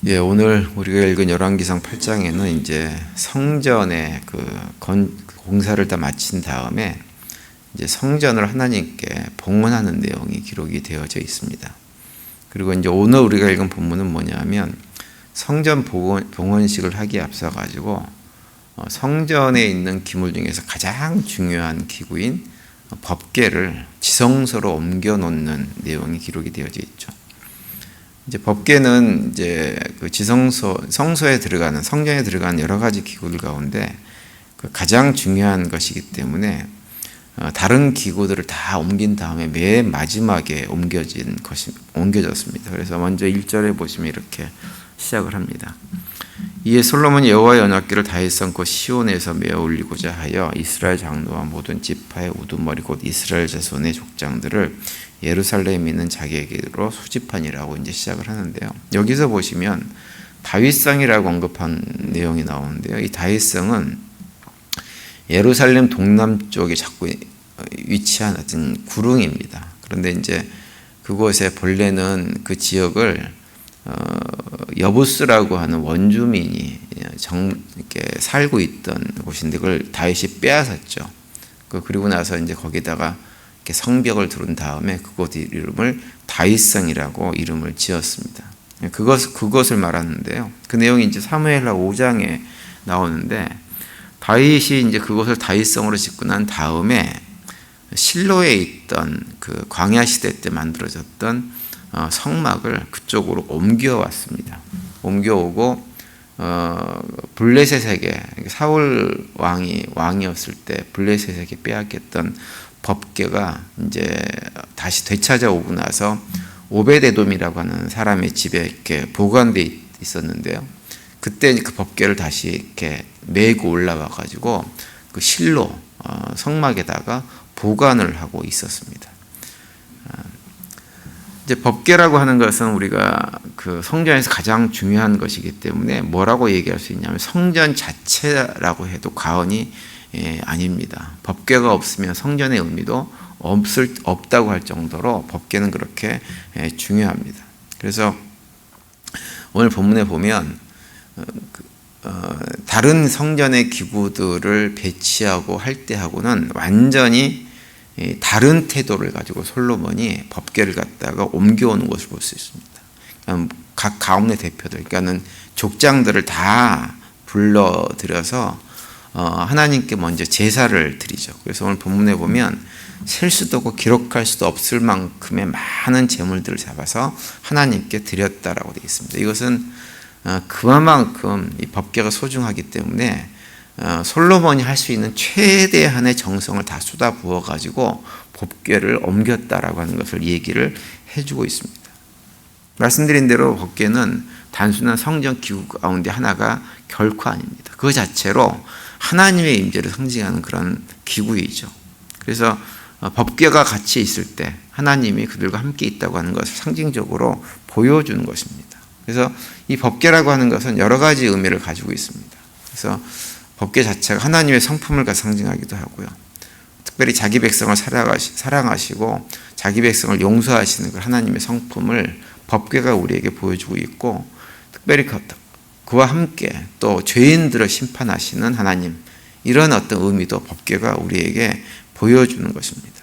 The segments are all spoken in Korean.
예, 오늘 우리가 읽은 열왕기상 8장에는 이제 성전의 공사를 다 마친 다음에 이제 성전을 하나님께 봉헌하는 내용이 기록이 되어져 있습니다. 그리고 이제 오늘 우리가 읽은 본문은 뭐냐면 성전 봉헌식을 하기에 앞서 가지고 성전에 있는 기물 중에서 가장 중요한 기구인 법궤를 지성소로 옮겨 놓는 내용이 기록이 되어져 있죠. 이제 법궤는 이제 그 성전에 들어가는 여러 가지 기구들 가운데 가장 중요한 것이기 때문에 다른 기구들을 다 옮긴 다음에 맨 마지막에 옮겨졌습니다. 그래서 먼저 1절에 보시면 이렇게 시작을 합니다. 이에 솔로몬이 여호와의 언약궤를 다윗성 곧 시온에서 메어 올리고자 하여 이스라엘 장로와 모든 지파의 우두머리 곧 이스라엘 자손의 족장들을 예루살렘에 있는 자기에게로 수집하니라고 이제 시작을 하는데요. 여기서 보시면 다윗성이라고 언급한 내용이 나오는데요. 이 다윗성은 예루살렘 동남쪽에 자꾸 위치한 어떤 구릉입니다. 그런데 이제 그곳에 본래는 그 지역을 여부스라고 하는 원주민이 이렇게 살고 있던 곳인데 그걸 다윗이 빼앗았죠. 그리고 나서 이제 거기다가 이렇게 성벽을 두른 다음에 그곳 이름을 다윗성이라고 이름을 지었습니다. 그것을 말하는데요. 그 내용이 이제 사무엘하 5장에 나오는데 다윗이 이제 그것을 다윗성으로 짓고 난 다음에 실로에 있던 그 광야 시대 때 만들어졌던 성막을 그쪽으로 옮겨왔습니다. 옮겨오고 블레셋에게 사울 왕이었을 때 블레셋에게 빼앗겼던 법궤가 이제 다시 되찾아오고 나서 오베데돔이라고 하는 사람의 집에 이렇게 보관돼 있었는데요. 그때 그 법궤를 다시 이렇게 메고 올라와 가지고 그 실로 성막에다가 보관을 하고 있었습니다. 이제 법궤라고 하는 것은 우리가 그 성전에서 가장 중요한 것이기 때문에 뭐라고 얘기할 수 있냐면 성전 자체라고 해도 과언이 아닙니다. 법궤가 없으면 성전의 의미도 없다고 할 정도로 법궤는 그렇게 중요합니다. 그래서 오늘 본문에 보면 다른 성전의 기구들을 배치하고 할 때하고는 완전히 다른 태도를 가지고 솔로몬이 법궤를 갖다가 옮겨오는 것을 볼 수 있습니다. 각 가문의 대표들, 그러니까는 족장들을 다 불러들여서 하나님께 먼저 제사를 드리죠. 그래서 오늘 본문에 보면 셀 수도 없고 기록할 수도 없을 만큼의 많은 제물들을 잡아서 하나님께 드렸다라고 되어 있습니다. 이것은 그만큼 이 법궤가 소중하기 때문에 솔로몬이 할 수 있는 최대한의 정성을 다 쏟아부어 가지고 법궤를 옮겼다라고 하는 것을 얘기를 해주고 있습니다. 말씀드린 대로 법궤는 단순한 성전 기구 가운데 하나가 결코 아닙니다. 그 자체로 하나님의 임재를 상징하는 그런 기구이죠. 그래서 법궤가 같이 있을 때 하나님이 그들과 함께 있다고 하는 것을 상징적으로 보여주는 것입니다. 그래서 이 법궤라고 하는 것은 여러 가지 의미를 가지고 있습니다. 그래서 법궤 자체가 하나님의 성품을 상징하기도 하고요. 특별히 자기 백성을 사랑하시고 자기 백성을 용서하시는 그 하나님의 성품을 법궤가 우리에게 보여주고 있고, 특별히 그와 함께 또 죄인들을 심판하시는 하나님, 이런 어떤 의미도 법궤가 우리에게 보여주는 것입니다.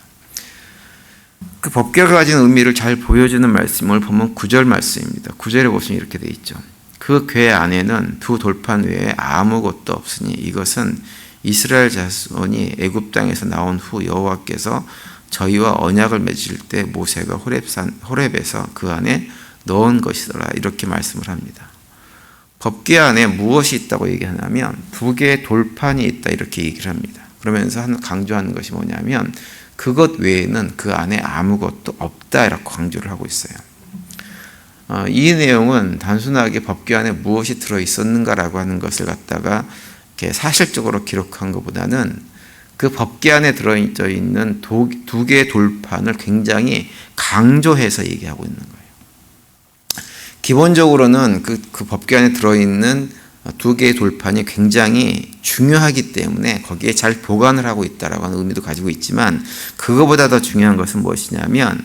그 법궤가 가진 의미를 잘 보여주는 말씀을 보면 9절 말씀입니다. 9절에 보시면 이렇게 되어 있죠. 그 궤 안에는 두 돌판 외에 아무것도 없으니 이것은 이스라엘 자손이 애굽 땅에서 나온 후 여호와께서 저희와 언약을 맺을 때 모세가 호렙에서 그 안에 넣은 것이더라, 이렇게 말씀을 합니다. 법궤 안에 무엇이 있다고 얘기하냐면 두 개의 돌판이 있다, 이렇게 얘기를 합니다. 그러면서 강조하는 것이 뭐냐면 그것 외에는 그 안에 아무것도 없다, 이렇게 강조를 하고 있어요. 이 내용은 단순하게 법궤 안에 무엇이 들어있었는가라고 하는 것을 갖다가 이렇게 사실적으로 기록한 것보다는 그 법궤 안에 들어있어 있는 두 개의 돌판을 굉장히 강조해서 얘기하고 있는 거예요. 기본적으로는 그 법궤 안에 들어있는 두 개의 돌판이 굉장히 중요하기 때문에 거기에 잘 보관을 하고 있다라고 하는 의미도 가지고 있지만, 그거보다 더 중요한 것은 무엇이냐면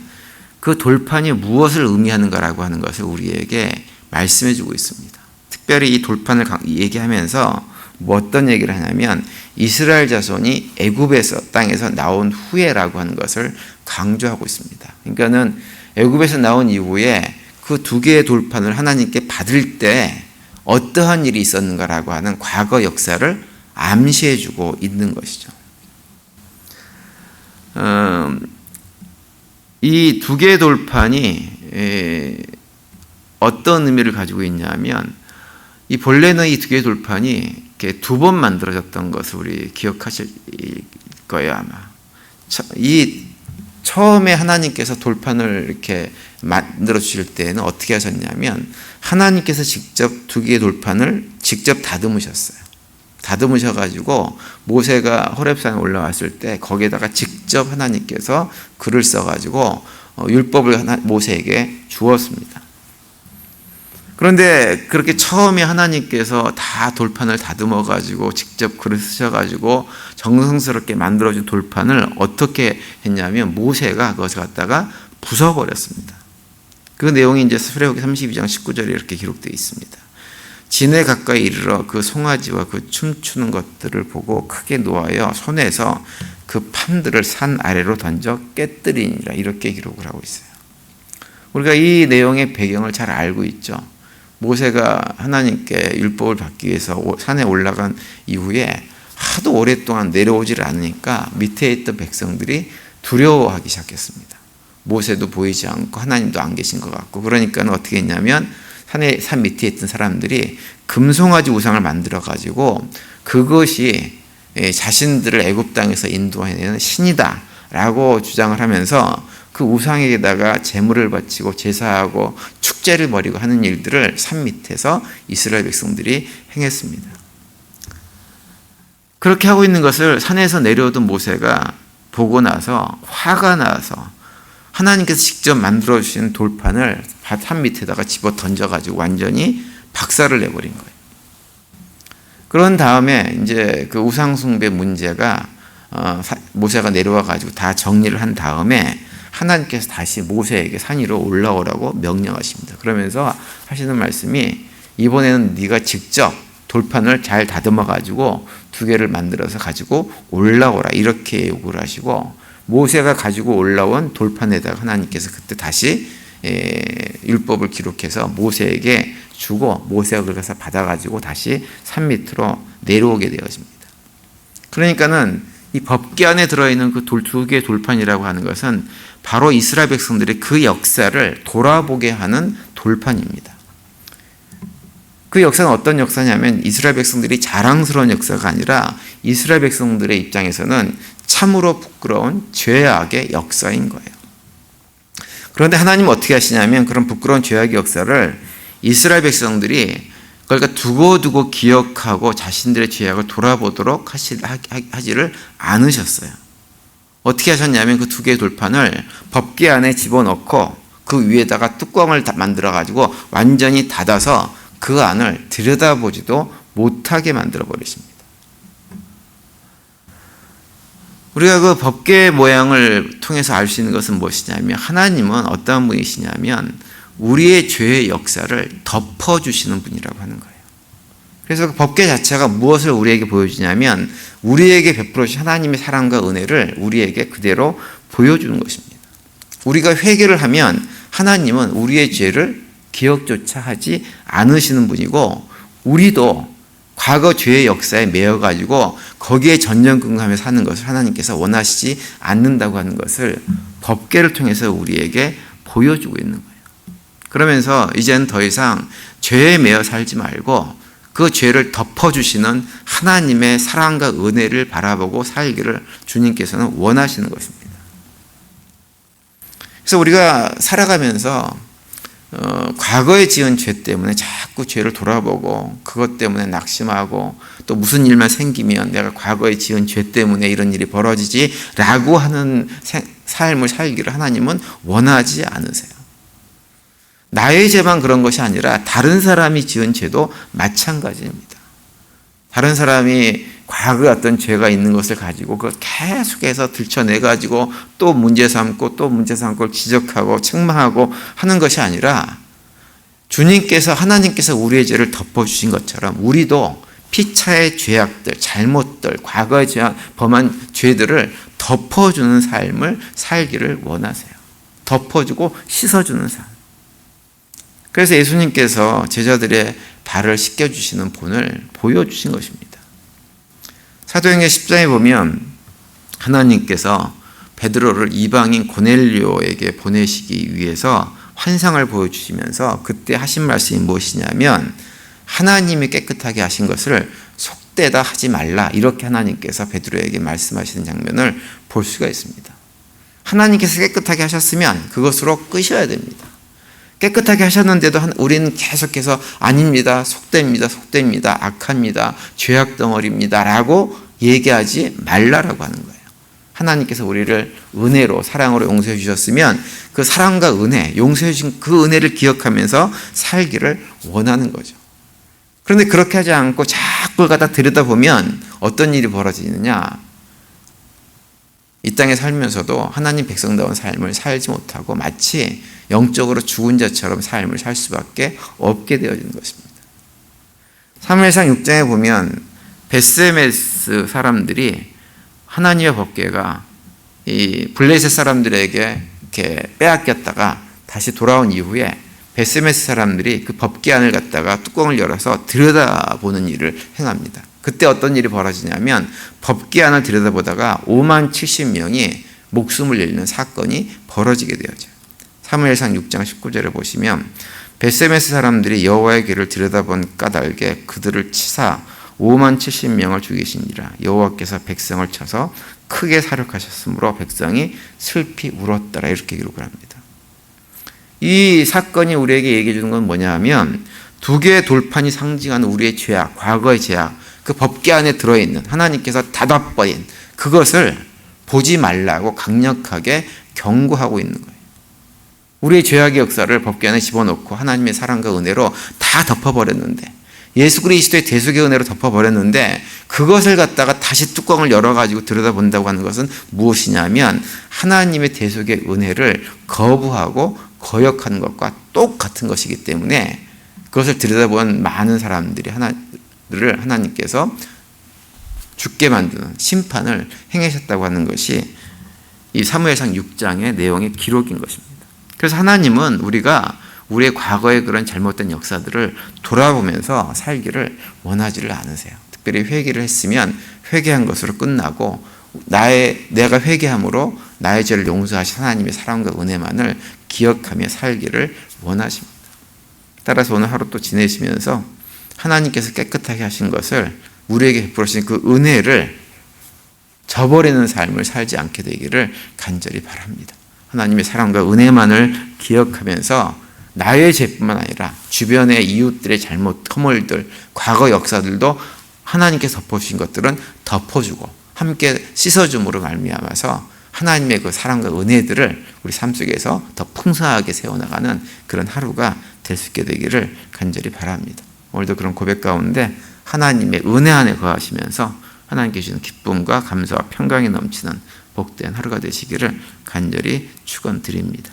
그 돌판이 무엇을 의미하는가라고 하는 것을 우리에게 말씀해 주고 있습니다. 특별히 이 돌판을 얘기하면서 어떤 얘기를 하냐면 이스라엘 자손이 애굽에서 땅에서 나온 후에라고 하는 것을 강조하고 있습니다. 그러니까는 애굽에서 나온 이후에 그 두 개의 돌판을 하나님께 받을 때 어떠한 일이 있었는가라고 하는 과거 역사를 암시해 주고 있는 것이죠. 이 두 개의 돌판이 어떤 의미를 가지고 있냐면 이 본래는 이 두 개의 돌판이 이렇게 두 번 만들어졌던 것을 우리 기억하실 거예요 아마. 처음에 하나님께서 돌판을 이렇게 만들어 주실 때는 어떻게 하셨냐면 하나님께서 직접 두 개의 돌판을 직접 다듬으셨어요. 다듬으셔가지고 모세가 호렙산에 올라왔을 때 거기에다가 직접 하나님께서 글을 써가지고 율법을 모세에게 주었습니다. 그런데 그렇게 처음에 하나님께서 다 돌판을 다듬어가지고 직접 글을 쓰셔가지고 정성스럽게 만들어준 돌판을 어떻게 했냐면 모세가 그것을 갖다가 부숴버렸습니다. 그 내용이 이제 출애굽기 32장 19절에 이렇게 기록되어 있습니다. 진에 가까이 이르러 그 송아지와 그 춤추는 것들을 보고 크게 노하여 손에서 그 판들을 산 아래로 던져 깨뜨리니라 이렇게 기록을 하고 있어요. 우리가 이 내용의 배경을 잘 알고 있죠. 모세가 하나님께 율법을 받기 위해서 산에 올라간 이후에 하도 오랫동안 내려오지를 않으니까 밑에 있던 백성들이 두려워하기 시작했습니다. 모세도 보이지 않고 하나님도 안 계신 것 같고 그러니까 어떻게 했냐면 산 밑에 있던 사람들이 금송아지 우상을 만들어 가지고 그것이 자신들을 애굽 땅에서 인도해내는 신이다 라고 주장을 하면서 그 우상에다가 제물을 바치고 제사하고 축제를 벌이고 하는 일들을 산 밑에서 이스라엘 백성들이 행했습니다. 그렇게 하고 있는 것을 산에서 내려오던 모세가 보고 나서 화가 나서 하나님께서 직접 만들어주신 돌판을 산 밑에다가 집어 던져가지고 완전히 박살을 내버린 거예요. 그런 다음에 이제 그 우상숭배 문제가 모세가 내려와가지고 다 정리를 한 다음에 하나님께서 다시 모세에게 산 위로 올라오라고 명령하십니다. 그러면서 하시는 말씀이 이번에는 네가 직접 돌판을 잘 다듬어가지고 두 개를 만들어서 가지고 올라오라 이렇게 요구를 하시고 모세가 가지고 올라온 돌판에다가 하나님께서 그때 다시 율법을 기록해서 모세에게 주고 모세가 그래서 받아가지고 다시 산 밑으로 내려오게 되어집니다. 그러니까는 이 법궤 안에 들어있는 그 두 개의 돌판이라고 하는 것은 바로 이스라엘 백성들의 그 역사를 돌아보게 하는 돌판입니다. 그 역사는 어떤 역사냐면 이스라엘 백성들이 자랑스러운 역사가 아니라 이스라엘 백성들의 입장에서는 참으로 부끄러운 죄악의 역사인 거예요. 그런데 하나님은 어떻게 하시냐면 그런 부끄러운 죄악의 역사를 이스라엘 백성들이 그러니까 두고두고 기억하고 자신들의 죄악을 돌아보도록 하지를 않으셨어요. 어떻게 하셨냐면 그 두 개의 돌판을 법궤 안에 집어넣고 그 위에다가 뚜껑을 만들어가지고 완전히 닫아서 그 안을 들여다보지도 못하게 만들어 버리십니다. 우리가 그 법궤 모양을 통해서 알 수 있는 것은 무엇이냐면 하나님은 어떤 분이시냐면 우리의 죄의 역사를 덮어주시는 분이라고 하는 거예요. 그래서 그 법궤 자체가 무엇을 우리에게 보여주냐면 우리에게 베풀어 주신 하나님의 사랑과 은혜를 우리에게 그대로 보여주는 것입니다. 우리가 회개를 하면 하나님은 우리의 죄를 기억조차 하지 않으시는 분이고 우리도 과거 죄의 역사에 매여가지고 거기에 전전긍긍하며 사는 것을 하나님께서 원하시지 않는다고 하는 것을 법궤를 통해서 우리에게 보여주고 있는 거예요. 그러면서 이제는 더 이상 죄에 매여 살지 말고 그 죄를 덮어주시는 하나님의 사랑과 은혜를 바라보고 살기를 주님께서는 원하시는 것입니다. 그래서 우리가 살아가면서 과거에 지은 죄 때문에 자꾸 죄를 돌아보고 그것 때문에 낙심하고 또 무슨 일만 생기면 내가 과거에 지은 죄 때문에 이런 일이 벌어지지 라고 하는 삶을 살기를 하나님은 원하지 않으세요. 나의 죄만 그런 것이 아니라 다른 사람이 지은 죄도 마찬가지입니다. 다른 사람이 과거에 어떤 죄가 있는 것을 가지고 그걸 계속해서 들춰내가지고 또 문제 삼고 또 문제 삼고 지적하고 책망하고 하는 것이 아니라 하나님께서 우리의 죄를 덮어주신 것처럼 우리도 피차의 죄악들, 잘못들, 과거에 범한 죄들을 덮어주는 삶을 살기를 원하세요. 덮어주고 씻어주는 삶. 그래서 예수님께서 제자들의 발을 씻겨주시는 본을 보여주신 것입니다. 사도행전 10장에 보면 하나님께서 베드로를 이방인 고넬료에게 보내시기 위해서 환상을 보여주시면서 그때 하신 말씀이 무엇이냐면 하나님이 깨끗하게 하신 것을 속되다 하지 말라, 이렇게 하나님께서 베드로에게 말씀하시는 장면을 볼 수가 있습니다. 하나님께서 깨끗하게 하셨으면 그것으로 끄셔야 됩니다. 깨끗하게 하셨는데도 우리는 계속해서 아닙니다, 속됩니다, 악합니다, 죄악 덩어리입니다 라고 얘기하지 말라라고 하는 거예요. 하나님께서 우리를 은혜로, 사랑으로 용서해 주셨으면 그 사랑과 은혜, 용서해 주신 그 은혜를 기억하면서 살기를 원하는 거죠. 그런데 그렇게 하지 않고 자꾸 그걸 갖다 들여다보면 어떤 일이 벌어지느냐, 이 땅에 살면서도 하나님 백성다운 삶을 살지 못하고 마치 영적으로 죽은 자처럼 삶을 살 수밖에 없게 되어지는 것입니다. 사무엘상 6장에 보면 베스메스 사람들이 하나님의 법궤가 이 블레셋 사람들에게 이렇게 빼앗겼다가 다시 돌아온 이후에 베스메스 사람들이 그 법궤 안을 갖다가 뚜껑을 열어서 들여다보는 일을 행합니다. 그때 어떤 일이 벌어지냐면 법궤 안을 들여다보다가 5만 70명이 목숨을 잃는 사건이 벌어지게 되어져요. 사무엘상 6장 19절에 보시면 베스메스 사람들이 여호와의 궤를 들여다본 까닭에 그들을 치사 5만 70명을 죽이시니라. 여호와께서 백성을 쳐서 크게 사륙하셨으므로 백성이 슬피 울었더라, 이렇게 기록을 합니다. 이 사건이 우리에게 얘기해 주는 건 뭐냐 하면 두 개의 돌판이 상징하는 우리의 죄악, 과거의 죄악, 그 법궤 안에 들어있는 하나님께서 닫아버린 그것을 보지 말라고 강력하게 경고하고 있는 거예요. 우리의 죄악의 역사를 법궤 안에 집어넣고 하나님의 사랑과 은혜로 다 덮어버렸는데, 예수 그리스도의 대속의 은혜로 덮어버렸는데 그것을 갖다가 다시 뚜껑을 열어가지고 들여다본다고 하는 것은 무엇이냐면 하나님의 대속의 은혜를 거부하고 거역하는 것과 똑같은 것이기 때문에 그것을 들여다본 많은 사람들이 하나님께서 죽게 만드는 심판을 행하셨다고 하는 것이 이 사무엘상 6장의 내용의 기록인 것입니다. 그래서 하나님은 우리의 과거의 그런 잘못된 역사들을 돌아보면서 살기를 원하지를 않으세요. 특별히 회개를 했으면 회개한 것으로 끝나고 내가 회개함으로 나의 죄를 용서하신 하나님의 사랑과 은혜만을 기억하며 살기를 원하십니다. 따라서 오늘 하루 또 지내시면서 하나님께서 깨끗하게 하신 것을 우리에게 베풀어 주신 그 은혜를 저버리는 삶을 살지 않게 되기를 간절히 바랍니다. 하나님의 사랑과 은혜만을 기억하면서 나의 죄뿐만 아니라 주변의 이웃들의 잘못, 허물들, 과거 역사들도 하나님께서 덮어주신 것들은 덮어주고 함께 씻어줌으로 말미암아서 하나님의 그 사랑과 은혜들을 우리 삶 속에서 더 풍성하게 세워나가는 그런 하루가 될 수 있게 되기를 간절히 바랍니다. 오늘도 그런 고백 가운데 하나님의 은혜 안에 거하시면서 하나님께 주시는 기쁨과 감사와 평강이 넘치는 복된 하루가 되시기를 간절히 축원드립니다.